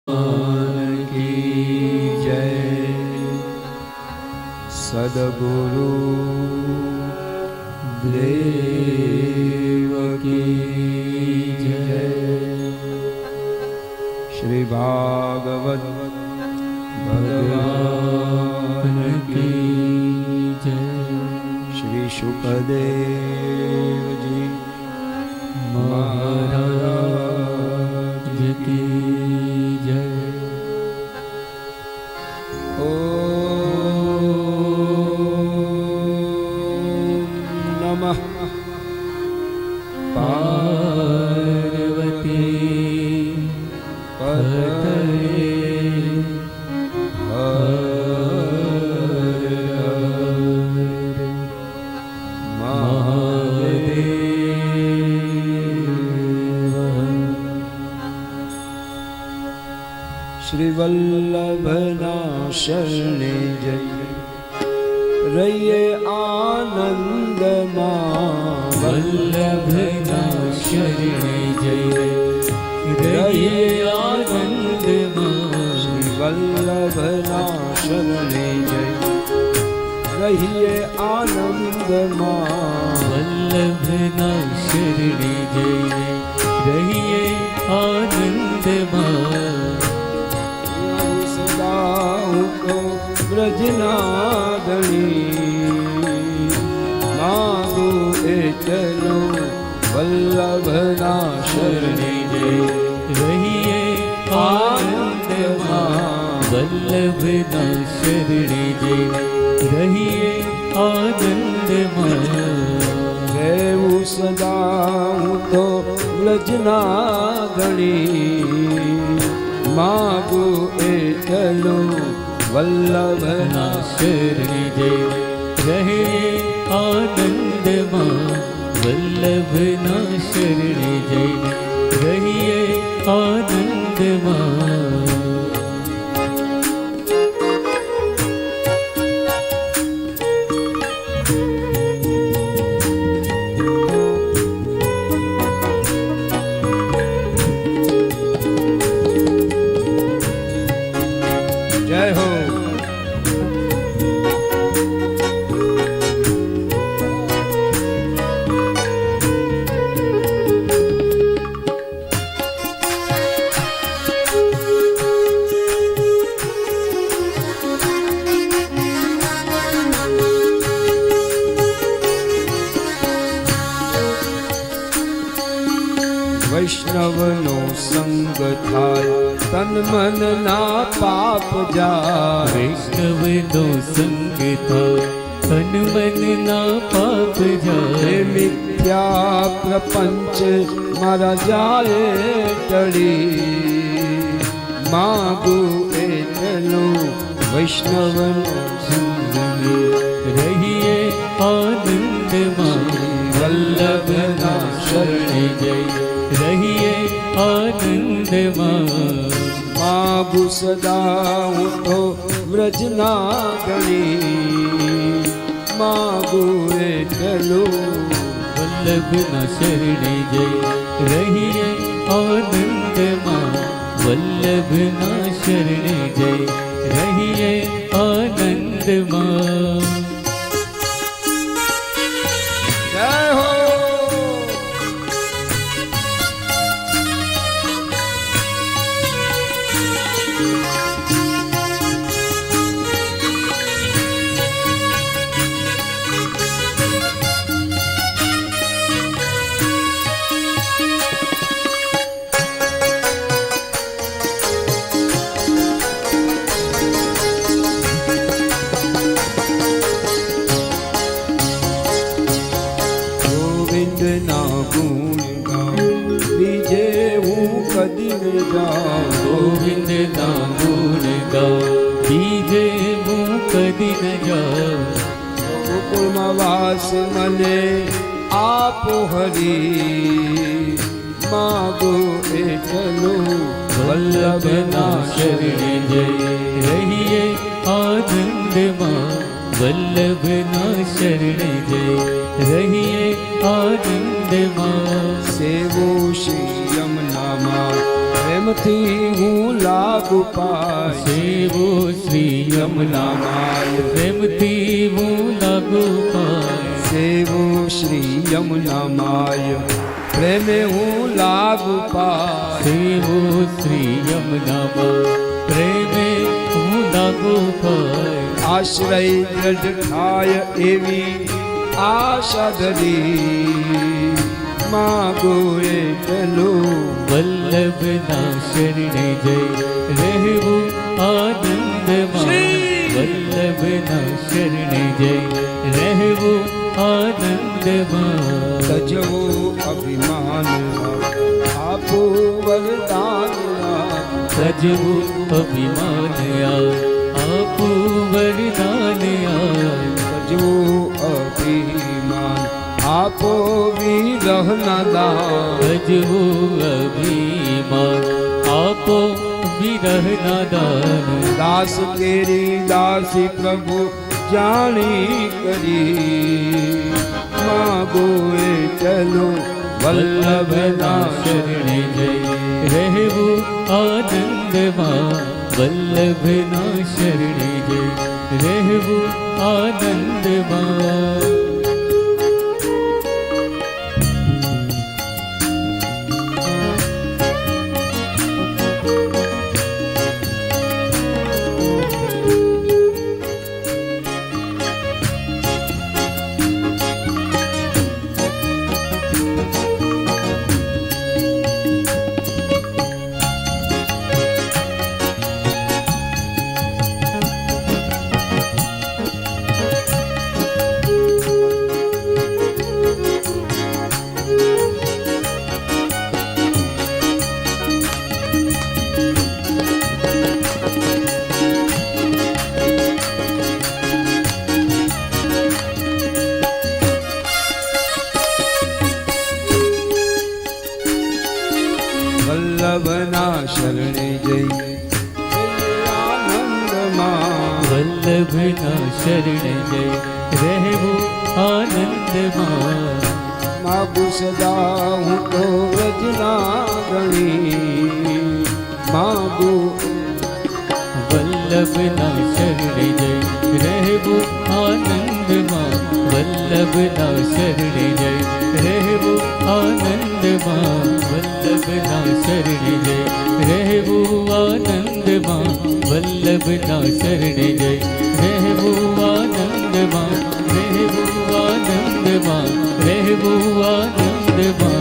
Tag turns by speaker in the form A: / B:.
A: की जय। सद्गुरु देव की जय। श्री भागवत भगवान की जय। श्री शुकदेव जी महाराज की जय। ओम नमः पार्वती पतये हर हर महादेव। श्री वल्लभना शरणे जय। रहिए आनंद मां
B: वल्लभना शरणे जय। रहिए आनंद मां।
A: श्री वल्लभना शरणे जय। रहिए आनंद मां
B: वल्लभना शरणे जय। रहिए आनंद मां।
A: ब्रजनादणी मागो एटलो वल्लभना शरणे जय।
B: रहिए आनंद मां वल्लभना शरणे जय। रहिए आनंद मां।
A: રહેવું સદા હું તો વ્રજનાદણી માગો એટલો वल्लभना
B: शरणे जय। रहे आनंद मां वल्लभना शरणे जय। रहिए आनंद मां।
A: जय हो। वैष्णवनो संग थाय तन मन ना पाप जाय।
B: वैष्णवनो संग थाय तन मन ना पाप जाय।
A: मिथ्या प्रपंच मारा जाए टड़ी मागो एटलो वैष्णवनो संग में।
B: रहिए आनंद मां वल्लभना शरणे जय। रहिए आनंद मां।
A: मागु सदा हूँ तो व्रजनादणी मागु एटलो
B: वल्लभना शरणे जय। रहिए आनंद मां वल्लभना शरणे जय। रहिए आनंद मां।
A: जय हो। ना गुण गाऊं बीजे हूँ कदी न जाऊं।
B: गोविंद ना गुण गाऊं बीजे हूँ कदी न जाऊं।
A: गोकुल में वास मने आपो हरि मागो एटलो
B: वल्लभना शरणे जय। रहिए आनंद मां वल्लभना शरणे जय। रहिए आनंद मां।
A: सेवो श्री यमुना मां प्रेम પ્રેમથી હું લાગુ પાય
B: સેવો શ્રી યમુના માય પ્રેમથી હું લાગુ પાય
A: સેવો શ્રી યમુના માય પ્રેમે હું લાગુ પાય
B: સેવો શ્રી યમુના માય પ્રેમે હું લાગુ પાય
A: આશ્રય દ્રઢ થાય એવી આશા ધરી માગો એટલો
B: વલ્લભના શરણે જઈ રહેવું આનંદમાં વલ્લભના શરણે જઈ રહેવું આનંદમાં
A: તજવો અભિમાન આપો વરદાન
B: સજવું અભિમાન આપું વરદાન
A: તજવો અભિમાન આપો વિરહના દાન
B: સજવું અભિમાન આપો વિરહના દાન
A: દાસ કેરી દાસી પ્રભુ જાણી કરી માગો એ ચલો વલ્લભના
B: શરણે જઈ રહેવું આનંદમાં વલ્લભના શરણે જઈ રહેવું આનંદમાં
A: વલ્લભના શરણે જઈ આનંદમાં
B: વલ્લભના શરણે જઈ રહેવું આનંદમાં
A: માગું સદા હું તો વ્રજના ગણી માગું
B: વલ્લભના શરણે જઈ રહેવું આનંદમાં વલ્લભના શરણે જઈ રહેવું આનંદમાં વલ્લભના શરણે જઈ રહેવું આનંદમાં વલ્લભના શરણે જઈ રહેવું આનંદમાં રહેવું આનંદમાં રહેવું આનંદમાં